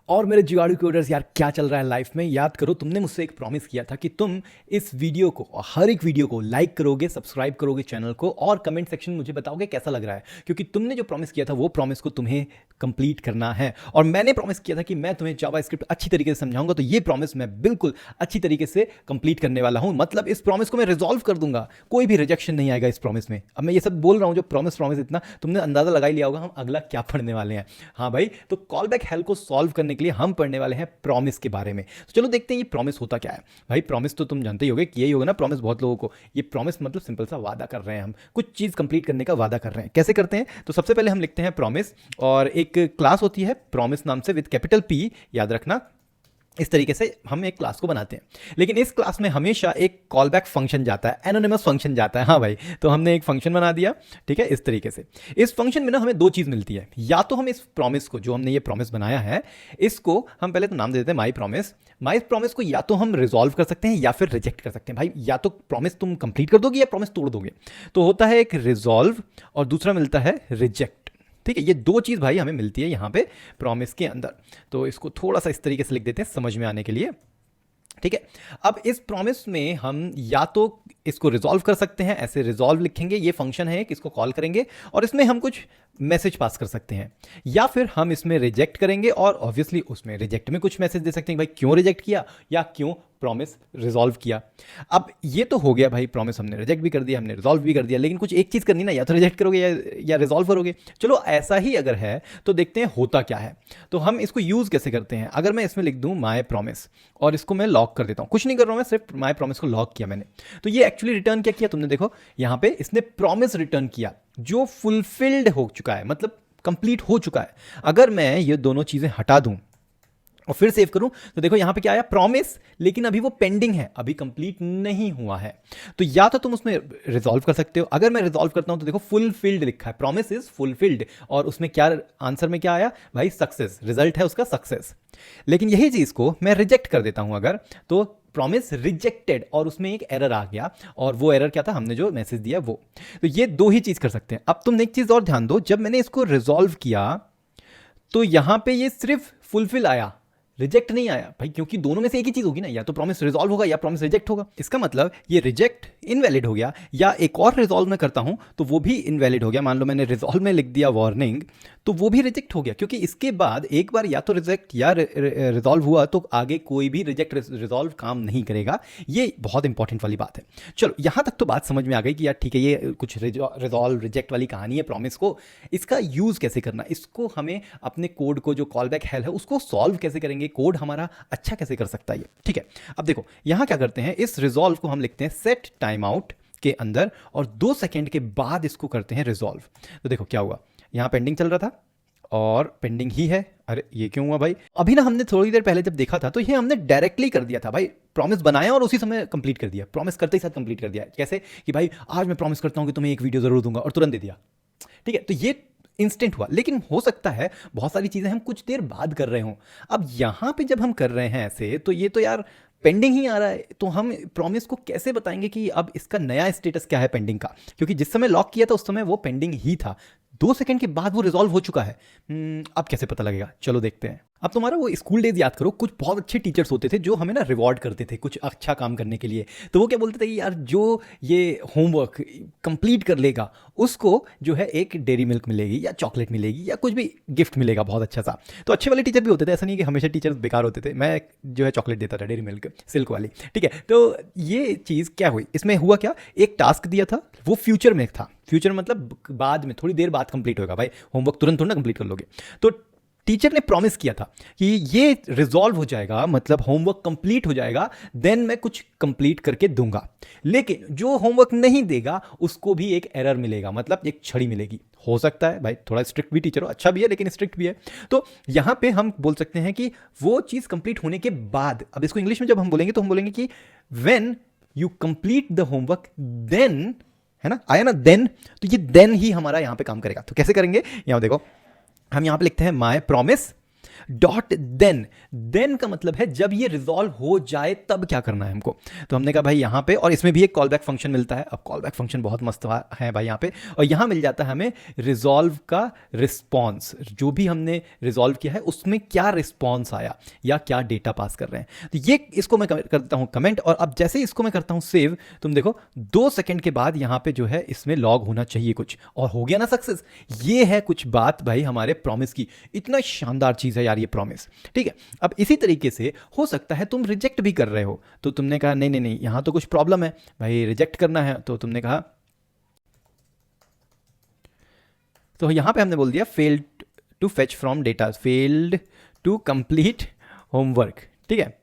और मेरे जुगाड़ू कोडर्स यार, क्या चल रहा है लाइफ में? याद करो, तुमने मुझसे एक प्रॉमिस किया था कि तुम इस वीडियो को और हर एक वीडियो को लाइक करोगे, सब्सक्राइब करोगे चैनल को, और कमेंट सेक्शन में मुझे बताओगे कैसा लग रहा है। क्योंकि तुमने जो प्रॉमिस किया था वो प्रॉमिस को तुम्हें कंप्लीट करना है। और मैंने प्रॉमिस किया था कि मैं तुम्हें जावास्क्रिप्ट अच्छी तरीके से समझाऊंगा, तो ये प्रॉमिस मैं बिल्कुल अच्छी तरीके से कंप्लीट करने वाला हूं। मतलब इस प्रॉमिस को मैं रिजॉल्व कर दूंगा, कोई भी रिजेक्शन नहीं आएगा इस प्रॉमिस में। अब मैं ये सब बोल रहा हूं जो प्रॉमिस प्रॉमिस, इतना तुमने अंदाजा लगा ही लिया होगा हम अगला क्या पढ़ने वाले हैं। हाँ भाई, तो कॉल बैक हेल को सॉल्व करने के लिए हम पढ़ने वाले हैं प्रॉमिस के बारे में। तो चलो देखते हैं ये प्रॉमिस होता क्या है। भाई प्रॉमिस तो तुम जानते ही होगे कि यही होगा ना प्रॉमिस बहुत लोगों को। ये प्रॉमिस मतलब सिंपल सा वादा कर रहे हैं, हम कुछ चीज़ कंप्लीट करने का वादा कर रहे हैं। कैसे करते हैं? तो सबसे पहले हम लिखते हैं प्रॉमिस, और एक क्लास होती है प्रॉमिस नाम से विद कैपिटल पी, याद रखना। इस तरीके से हम एक क्लास को बनाते हैं। लेकिन इस क्लास में हमेशा एक कॉल बैक फंक्शन जाता है, एनोनिमस फंक्शन जाता है। हाँ भाई, तो हमने एक फंक्शन बना दिया, ठीक है, इस तरीके से। इस फंक्शन में ना हमें दो चीज़ मिलती है। या तो हम इस प्रॉमिस को, जो हमने ये प्रॉमिस बनाया है, इसको हम पहले तो नाम दे देते हैं माई प्रॉमिस। माई प्रॉमिस को या तो हम रिजॉल्व कर सकते हैं या फिर रिजेक्ट कर सकते हैं। भाई या तो प्रॉमिस तुम कंप्लीट कर दोगे या प्रॉमिस तोड़ दोगे। तो होता है एक रिजॉल्व और दूसरा मिलता है रिजेक्ट। ठीक है, ये दो चीज़ भाई हमें मिलती है यहाँ पे प्रॉमिस के अंदर। तो इसको थोड़ा सा इस तरीके से लिख देते हैं समझ में आने के लिए। ठीक है, अब इस प्रॉमिस में हम या तो इसको रिजॉल्व कर सकते हैं, ऐसे रिजॉल्व लिखेंगे, ये फंक्शन है, इसको कॉल करेंगे और इसमें हम कुछ मैसेज पास कर सकते हैं, या फिर हम इसमें रिजेक्ट करेंगे और ऑब्वियसली उसमें रिजेक्ट में कुछ मैसेज दे सकते हैं, भाई क्यों रिजेक्ट किया या क्यों प्रॉमिस रिजॉल्व किया। अब ये तो हो गया भाई, प्रॉमिस हमने रिजेक्ट भी कर दिया, हमने रिजॉल्व भी कर दिया, लेकिन कुछ एक चीज़ करनी ना, या तो रिजेक्ट करोगे या रिजॉल्व करोगे। चलो ऐसा ही अगर है तो देखते हैं होता क्या है। तो हम इसको यूज़ कैसे करते हैं। अगर मैं इसमें लिख दूं माई प्रॉमिस और इसको मैं लॉक कर देता हूं, कुछ नहीं कर रहा हूं मैं, सिर्फ माई प्रॉमिस को लॉक किया मैंने, तो ये एक्चुअली रिटर्न क्या किया तुमने देखो, यहां पे इसने प्रॉमिस रिटर्न किया जो फुलफिल्ड हो चुका है, मतलब कंप्लीट हो चुका है। अगर मैं ये दोनों चीज़ें हटा दूं और फिर सेव करूं तो देखो यहां पे क्या आया, प्रॉमिस, लेकिन अभी वो पेंडिंग है, अभी कंप्लीट नहीं हुआ है। तो या तो तुम उसमें रिजॉल्व कर सकते हो। अगर मैं रिजॉल्व करता हूं तो देखो फुलफिल्ड लिखा है, प्रॉमिस इज फुलफिल्ड, और उसमें क्या आंसर में क्या आया भाई, सक्सेस, रिजल्ट है उसका सक्सेस। लेकिन यही चीज को मैं रिजेक्ट कर देता हूं अगर, तो प्रॉमिस रिजेक्टेड, और उसमें एक एरर आ गया, और वो एरर क्या था, हमने जो मैसेज दिया वो। तो ये दो ही चीज कर सकते हैं। अब तुम एक चीज और ध्यान दो, जब मैंने इसको रिजॉल्व किया तो यहां पे ये सिर्फ फुलफिल आया, रिजेक्ट नहीं आया भाई, क्योंकि दोनों में से एक ही चीज होगी ना, या तो प्रॉमिस रिजॉल्व होगा या प्रॉमिस रिजेक्ट होगा। इसका मतलब ये रिजेक्ट इनवैलिड हो गया, या एक और रिजॉल्व में करता हूं तो वो भी इनवैलिड हो गया। मान लो मैंने रिजॉल्व में लिख दिया वार्निंग, तो वो भी रिजेक्ट हो गया, क्योंकि इसके बाद एक बार या तो रिजेक्ट या रिजॉल्व हुआ तो आगे कोई भी रिजेक्ट रिजॉल्व काम नहीं करेगा। ये बहुत इंपॉर्टेंट वाली बात है। चलो यहां तक तो बात समझ में आ गई कि यार ठीक है, ये कुछ रिजॉल्व रिजेक्ट वाली कहानी है प्रॉमिस को। इसका यूज कैसे करना, इसको हमें अपने कोड को, जो कॉल बैक हेल है, उसको सॉल्व कैसे करेंगे, कोड हमारा अच्छा कैसे कर सकता है ये। ठीक है, अब देखो यहां क्या करते हैं, इस रिजॉल्व को हम लिखते हैं सेट टाइम आउट के अंदर, और 2 सेकंड के बाद इसको करते हैं रिजॉल्व। तो देखो क्या हुआ, यहां पेंडिंग चल रहा था और पेंडिंग ही है। अरे ये क्यों हुआ भाई, अभी ना हमने थोड़ी देर पहले जब देखा था तो ये हमने डायरेक्टली कर दिया था भाई, प्रॉमिस बनाया और उसी समय कंप्लीट कर दिया, प्रॉमिस करते ही साथ कंप्लीट कर दिया। कैसे कि भाई आज मैं प्रॉमिस करता हूं कि तुम्हें एक वीडियो जरूर दूंगा, और तुरंत दे दिया। ठीक है, तो ये इंस्टेंट हुआ। लेकिन हो सकता है बहुत सारी चीजें हम कुछ देर बाद कर रहे हों। अब यहां पे जब हम कर रहे हैं ऐसे, तो ये तो यार पेंडिंग ही आ रहा है, तो हम प्रॉमिस को कैसे बताएंगे कि अब इसका नया स्टेटस क्या है पेंडिंग का, क्योंकि जिस समय लॉक किया था उस समय वो पेंडिंग ही था, 2 सेकंड के बाद वो रिजॉल्व हो चुका है। अब कैसे पता लगेगा, चलो देखते हैं। अब तुम्हारा वो स्कूल डेज याद करो, कुछ बहुत अच्छे टीचर्स होते थे जो हमें ना रिवॉर्ड करते थे कुछ अच्छा काम करने के लिए। तो वो क्या बोलते थे कि यार जो ये होमवर्क कंप्लीट कर लेगा उसको जो है एक डेयरी मिल्क मिलेगी या चॉकलेट मिलेगी या कुछ भी गिफ्ट मिलेगा बहुत अच्छा सा। तो अच्छे वाले टीचर भी होते थे, ऐसा नहीं कि हमेशा टीचर्स बेकार होते थे। मैं जो है चॉकलेट देता था, डेयरी मिल्क सिल्क वाली। ठीक है, तो ये चीज़ क्या हुई, इसमें हुआ क्या, एक टास्क दिया था, वो फ्यूचर में था। फ्यूचर मतलब बाद में, थोड़ी देर बाद कंप्लीट होगा भाई, होमवर्क तुरंत थोड़ा ना कंप्लीट कर लोगे। तो टीचर ने प्रॉमिस किया था कि ये रिजॉल्व हो जाएगा, मतलब होमवर्क कंप्लीट हो जाएगा, देन मैं कुछ कंप्लीट करके दूंगा। लेकिन जो होमवर्क नहीं देगा उसको भी एक एरर मिलेगा, मतलब एक छड़ी मिलेगी। हो सकता है भाई थोड़ा स्ट्रिक्ट भी टीचर हो, अच्छा भी है लेकिन स्ट्रिक्ट भी है। तो यहां पे हम बोल सकते हैं कि वो चीज कंप्लीट होने के बाद, अब इसको इंग्लिश में जब हम बोलेंगे तो हम बोलेंगे कि when you complete the homework then, है ना, आया ना देन, तो ये देन ही हमारा यहां पे काम करेगा। तो कैसे करेंगे, यहां देखो हम यहां पे लिखते हैं माई प्रॉमिस, डॉट देन का मतलब है जब ये रिजॉल्व हो जाए तब क्या करना है हमको। तो हमने कहा भाई यहाँ पे, और इसमें भी एक कॉल बैक फंक्शन मिलता है। अब कॉल बैक फंक्शन बहुत मस्त है भाई यहाँ पे, और यहाँ मिल जाता है हमें रिजॉल्व का रिस्पॉन्स, जो भी हमने रिजॉल्व किया है उसमें क्या रिस्पॉन्स आया या क्या डेटा पास कर रहे हैं। तो ये इसको मैं करता हूँ कमेंट, और अब जैसे इसको मैं करता हूँ सेव, तुम देखो 2 सेकंड के बाद यहाँ पे जो है इसमें लॉग होना चाहिए कुछ, और हो गया ना सक्सेस। ये है कुछ बात भाई हमारे प्रॉमिस की। इतना शानदार चीज़ है यार ये प्रॉमिस, ठीक है। अब इसी तरीके से हो सकता है तुम रिजेक्ट भी कर रहे हो, तो तुमने कहा नहीं नहीं नहीं यहाँ तो कुछ प्रॉब्लम है भाई, रिजेक्ट करना है, तो तुमने कहा, तो यहाँ पे हमने बोल दिया failed to fetch from data, failed to complete homework, ठीक है।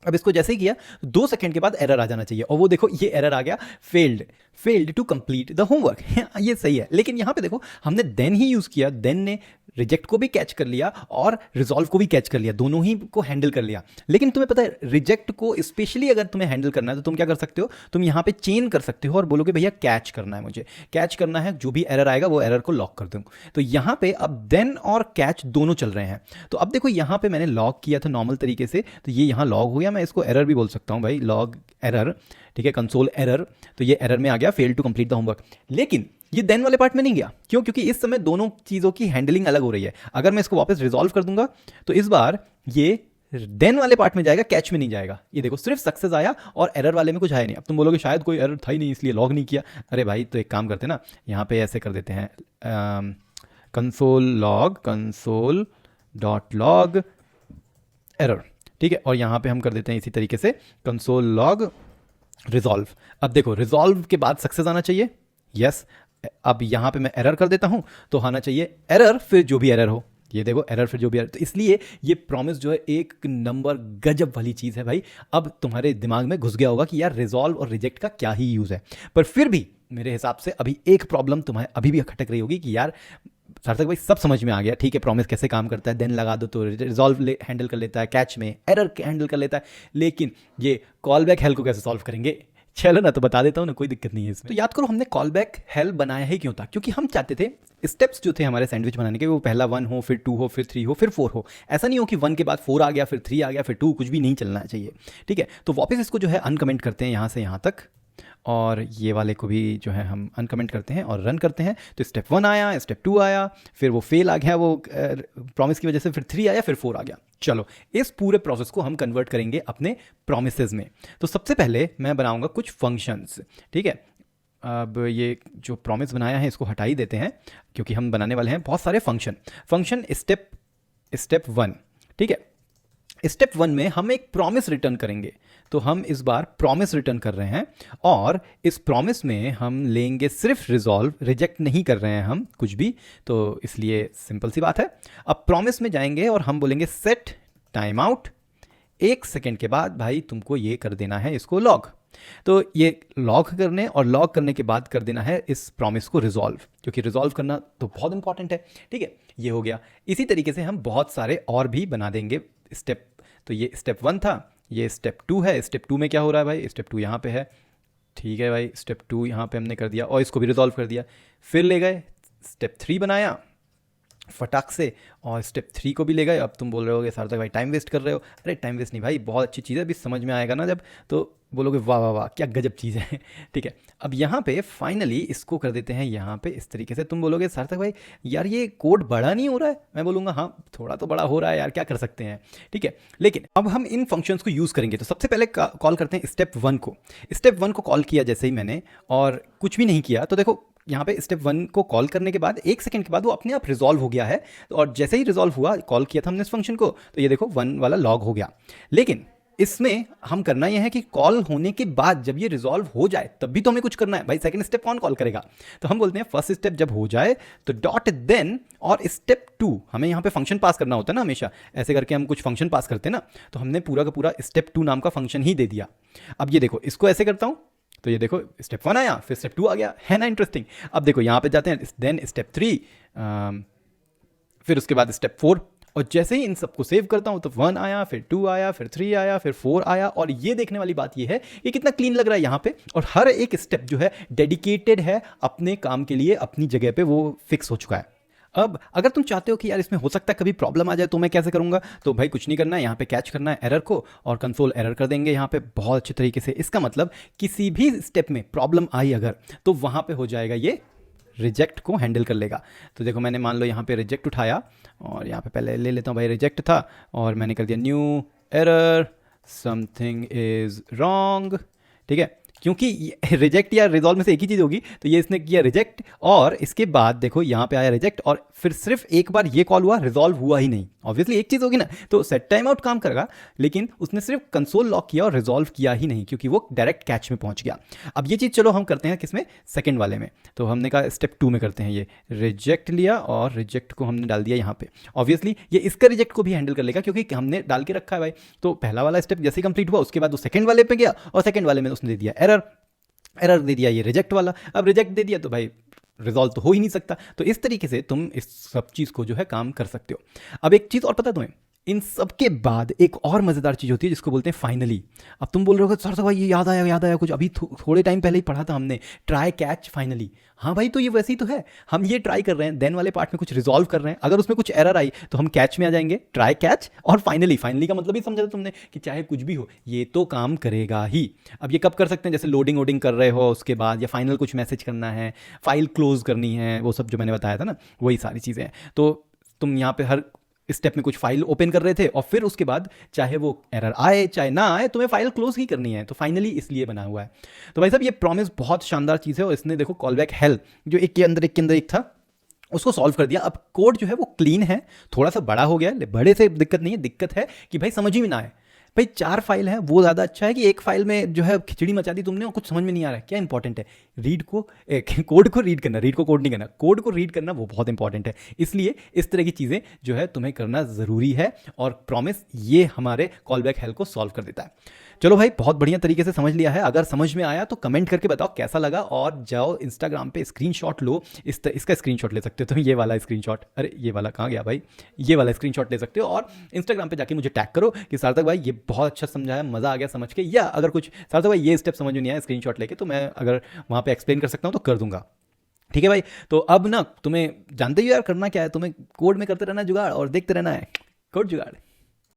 अब इसको जैसे ही किया 2 सेकंड के बाद एरर आ जाना चाहिए, और वो देखो ये एरर आ गया, failed to complete the homework. ये सही है, लेकिन यहाँ पे देखो हमने देन ही यूज किया, देन ने रिजेक्ट को भी कैच कर लिया और रिजॉल्व को भी कैच कर लिया, दोनों ही को हैंडल कर लिया। लेकिन तुम्हें पता है रिजेक्ट को स्पेशली अगर तुम्हें हैंडल करना है तो तुम क्या कर सकते हो, तुम यहाँ पे चेन कर सकते हो और बोलोगे भैया कैच करना है, मुझे कैच करना है, जो भी एरर आएगा वो एरर को लॉक कर दूँ। तो यहाँ पे अब देन और कैच दोनों चल रहे हैं। तो अब देखो यहाँ पे मैंने लॉक किया था नॉर्मल तरीके से, तो ये यहाँ लॉग हो गया, मैं इसको एरर भी बोल सकता हूँ भाई, लॉग एरर, ठीक है, कंसोल एरर। तो ये एरर में आ गया fail to complete the homework. लेकिन ये देन वाले पार्ट में नहीं गया, क्यों? क्योंकि इस समय दोनों चीज़ों की हैंडलिंग अलग हो रही है। अगर मैं इसको वापस रिजॉल्व कर दूंगा तो इस बार ये देन वाले पार्ट में जाएगा, कैच में नहीं जाएगा। ये देखो सिर्फ सक्सेस आया और एरर वाले में कुछ आया नहीं। अब तुम बोलोगे शायद कोई एरर था ही नहीं इसलिए लॉग नहीं किया। अरे भाई तो एक काम करते ना, यहाँ पे ऐसे कर देते हैं, कंसोल डॉट लॉग एरर, ठीक है, और यहाँ पे हम कर देते हैं इसी तरीके से कंसोल लॉग रिजॉल्व। अब देखो रिजॉल्व के बाद सक्सेस आना चाहिए, यस। अब यहाँ पे मैं एरर कर देता हूँ तो आना चाहिए एरर फिर जो भी एरर हो, ये देखो एरर फिर जो भी एरर। तो इसलिए ये प्रॉमिस जो है एक नंबर गजब वाली चीज़ है भाई। अब तुम्हारे दिमाग में घुस गया होगा कि यार रिजॉल्व और रिजेक्ट का क्या ही यूज़ है, पर फिर भी मेरे हिसाब से अभी एक प्रॉब्लम तुम्हें अभी भी खटक रही होगी कि यार सार्थक भाई सब समझ में आ गया, ठीक है, प्रॉमिस कैसे काम करता है, देन लगा दो तो रिजॉल्व हैंडल कर लेता है, कैच में एरर हैंडल कर लेता है, लेकिन ये कॉल बैक हेल को कैसे सॉल्व करेंगे? चलो ना, तो बता देता हूँ ना, कोई दिक्कत नहीं है इसमें। तो याद करो हमने कॉल बैक हेल बनाया ही क्यों था, क्योंकि हम चाहते थे स्टेप्स जो थे हमारे सैंडविच बनाने के, वो पहला 1 हो, फिर 2 हो, फिर 3 हो, फिर 4 हो। ऐसा नहीं हो कि 1 के बाद 4 आ गया, फिर 3 आ गया, फिर 2, कुछ भी नहीं चलना चाहिए, ठीक है। तो वापस इसको जो है अनकमेंट करते हैं यहाँ से यहाँ तक, और ये वाले को भी जो है हम अनकमेंट करते हैं और रन करते हैं। तो स्टेप 1 आया, स्टेप 2 आया, फिर वो फेल आ गया वो प्रॉमिस की वजह से, फिर 3 आया, फिर 4 आ गया। चलो इस पूरे प्रोसेस को हम कन्वर्ट करेंगे अपने प्रोमिसेस में। तो सबसे पहले मैं बनाऊंगा कुछ फंक्शंस, ठीक है। अब ये जो प्रॉमिस बनाया है इसको हटा ही देते हैं, क्योंकि हम बनाने वाले हैं बहुत सारे फंक्शन स्टेप 1, ठीक है। स्टेप 1 में हम एक प्रॉमिस रिटर्न करेंगे, तो हम इस बार प्रॉमिस रिटर्न कर रहे हैं, और इस प्रॉमिस में हम लेंगे सिर्फ रिजॉल्व, रिजेक्ट नहीं कर रहे हैं हम कुछ भी, तो इसलिए सिंपल सी बात है। अब प्रॉमिस में जाएंगे और हम बोलेंगे सेट टाइम आउट, 1 सेकेंड के बाद भाई तुमको ये कर देना है इसको लॉग। तो ये लॉग करने और लॉग करने के बाद कर देना है इस प्रॉमिस को रिजॉल्व, क्योंकि रिजॉल्व करना तो बहुत इंपॉर्टेंट है, ठीक है। ये हो गया। इसी तरीके से हम बहुत सारे और भी बना देंगे स्टेप। तो ये स्टेप 1 था, ये स्टेप 2 है। स्टेप 2 में क्या हो रहा है भाई, स्टेप 2 यहाँ पे है, ठीक है भाई। स्टेप 2 यहाँ पे हमने कर दिया और इसको भी रिजॉल्व कर दिया। फिर ले गए स्टेप 3 बनाया फटाक से, और स्टेप 3 को भी ले गए। अब तुम बोल रहे होगे सार्थक भाई टाइम वेस्ट कर रहे हो। अरे टाइम वेस्ट नहीं भाई, बहुत अच्छी चीज़ है, अभी समझ में आएगा ना जब, तो बोलोगे वाह वाह वाह क्या गजब चीज़ है, ठीक है। अब यहाँ पे फाइनली इसको कर देते हैं यहाँ पे इस तरीके से। तुम बोलोगे सार्थक भाई यार ये कोड बड़ा नहीं हो रहा है, मैं बोलूँगा हाँ थोड़ा तो बड़ा हो रहा है यार, क्या कर सकते हैं, ठीक है। लेकिन अब हम इन फंक्शंस को यूज़ करेंगे। तो सबसे पहले कॉल करते हैं स्टेप 1 को। स्टेप 1 को कॉल किया जैसे ही मैंने, और कुछ भी नहीं किया, तो देखो यहाँ पे स्टेप 1 को कॉल करने के बाद 1 सेकंड के बाद वो अपने आप रिजॉल्व हो गया है। और जैसे ही रिजॉल्व हुआ, कॉल किया था हमने इस फंक्शन को, तो ये देखो 1 वाला लॉग हो गया। लेकिन इसमें हम करना यह है कि कॉल होने के बाद जब ये रिजॉल्व हो जाए तब भी तो हमें कुछ करना है भाई। सेकंड स्टेप कौन कॉल करेगा? तो हम बोलते हैं फर्स्ट स्टेप जब हो जाए तो डॉट देन, और स्टेप 2 हमें यहाँ पे फंक्शन पास करना होता है ना, हमेशा ऐसे करके हम कुछ फंक्शन पास करते हैं ना, तो हमने पूरा का पूरा स्टेप 2 नाम का फंक्शन ही दे दिया। अब ये देखो इसको ऐसे करता हूँ, तो ये देखो स्टेप 1 आया, फिर स्टेप 2 आ गया, है ना इंटरेस्टिंग। अब देखो यहाँ पे जाते हैं, देन स्टेप 3, फिर उसके बाद स्टेप 4, और जैसे ही इन सबको सेव करता हूँ तो 1 आया, फिर 2 आया, फिर 3 आया, फिर 4 आया। और ये देखने वाली बात ये है ये कितना क्लीन लग रहा है यहाँ पे, और हर एक स्टेप जो है डेडिकेटेड है अपने काम के लिए, अपनी जगह पे वो फिक्स हो चुका है। अब अगर तुम चाहते हो कि यार इसमें हो सकता है कभी प्रॉब्लम आ जाए तो मैं कैसे करूँगा, तो भाई कुछ नहीं करना है, यहाँ पे कैच करना है एरर को और कंसोल एरर कर देंगे यहाँ पे बहुत अच्छे तरीके से। इसका मतलब किसी भी स्टेप में प्रॉब्लम आई अगर, तो वहाँ पे हो जाएगा ये रिजेक्ट को हैंडल कर लेगा। तो देखो मैंने मान लो यहाँ पे रिजेक्ट उठाया और यहाँ पे पहले ले लेता हूँ भाई, रिजेक्ट था और मैंने कर दिया new error something is wrong, ठीक है, क्योंकि रिजेक्ट या रिजॉल्व में से एक ही चीज़ होगी, तो ये इसने किया रिजेक्ट और इसके बाद देखो यहाँ पे आया रिजेक्ट और फिर सिर्फ एक बार ये कॉल हुआ, रिजॉल्व हुआ ही नहीं। ऑब्वियसली एक चीज़ होगी ना, तो सेट टाइम आउट काम करेगा, लेकिन उसने सिर्फ कंसोल लॉक किया और रिजॉल्व किया ही नहीं क्योंकि वो डायरेक्ट कैच में पहुंच गया। अब ये चीज़ चलो हम करते हैं किसमें, सेकंड वाले में। तो हमने कहा स्टेप 2 में करते हैं, ये रिजेक्ट लिया और रिजेक्ट को हमने डाल दिया यहाँ पे। ऑब्वियसली ये इसका रिजेक्ट को भी हैंडल कर लेगा क्योंकि हमने डाल के रखा है भाई। तो पहला वाला स्टेप जैसे कंप्लीट हुआ उसके बाद वो सेकंड वाले पे गया और सेकंड वाले में उसने दे दिया एरर, एरर दे दिया ये रिजेक्ट वाला। अब रिजेक्ट दे दिया तो भाई रिजॉल्व तो हो ही नहीं सकता। तो इस तरीके से तुम इस सब चीज़ को जो है काम कर सकते हो। अब एक चीज़ और पता है तुम्हें, इन सब के बाद एक और मज़ेदार चीज़ होती है जिसको बोलते हैं फाइनली। अब तुम बोल रहे हो सर तो भाई ये याद आया कुछ अभी थोड़े टाइम पहले ही पढ़ा था हमने, ट्राई कैच फाइनली। हाँ भाई, तो ये वैसे ही तो है, हम ये ट्राई कर रहे हैं, देन वाले पार्ट में कुछ रिजॉल्व कर रहे हैं, अगर उसमें कुछ एरर आई तो हम कैच में आ जाएंगे, ट्राई कैच और फाइनली। फाइनली का मतलब ही समझा था तुमने कि चाहे कुछ भी हो ये तो काम करेगा ही। अब ये कब कर सकते हैं, जैसे लोडिंग वोडिंग कर रहे हो उसके बाद, या फाइनल कुछ मैसेज करना है, फाइल क्लोज करनी है, वो सब जो मैंने बताया था ना, वही सारी चीज़ें हैं। तो तुम यहाँ पे हर स्टेप में कुछ फाइल ओपन कर रहे थे और फिर उसके बाद चाहे वो एरर आए चाहे ना आए तुम्हें फाइल क्लोज ही करनी है, तो फाइनली इसलिए बना हुआ है। तो भाई साहब ये प्रॉमिस बहुत शानदार चीज़ है और इसने देखो कॉल बैक हेल जो एक के अंदर एक था उसको सॉल्व कर दिया। अब कोड जो है वो क्लीन है, थोड़ा सा बड़ा हो गया है, बड़े से दिक्कत नहीं है, दिक्कत है कि भाई समझ ही में ना आए। भाई 4 फाइल है वो ज़्यादा अच्छा है कि एक फाइल में जो है खिचड़ी मचा दी तुमने और कुछ समझ में नहीं आ रहा है। क्या इंपॉर्टेंट है, रीड को कोड को रीड करना, रीड को कोड नहीं करना, कोड को रीड करना वो बहुत इंपॉर्टेंट है। इसलिए इस तरह की चीज़ें जो है तुम्हें करना ज़रूरी है और प्रॉमिस ये हमारे कॉल बैक हेल को सॉल्व कर देता है। चलो भाई बहुत बढ़िया तरीके से समझ लिया है। अगर समझ में आया तो कमेंट करके बताओ कैसा लगा और जाओ इंस्टाग्राम पे स्क्रीनशॉट लो, इसका स्क्रीनशॉट ले सकते हो तुम, ये वाला स्क्रीनशॉट, अरे ये वाला कहाँ गया भाई, ये वाला स्क्रीनशॉट ले सकते हो और इंस्टाग्राम पे जाके मुझे टैग करो कि सार्थक भाई ये बहुत अच्छा समझाया, मज़ा आ गया समझ के, या अगर कुछ सार्थक भाई ये स्टेप समझ में नहीं आया स्क्रीनशॉट लेके, तो मैं अगर वहाँ पे एक्सप्लेन कर सकता हूँ तो कर दूंगा। ठीक है भाई, तो अब ना तुम्हें जानते ही हो यार करना क्या है, तुम्हें कोड में करते रहना जुगाड़ और देखते रहना है कोड जुगाड़।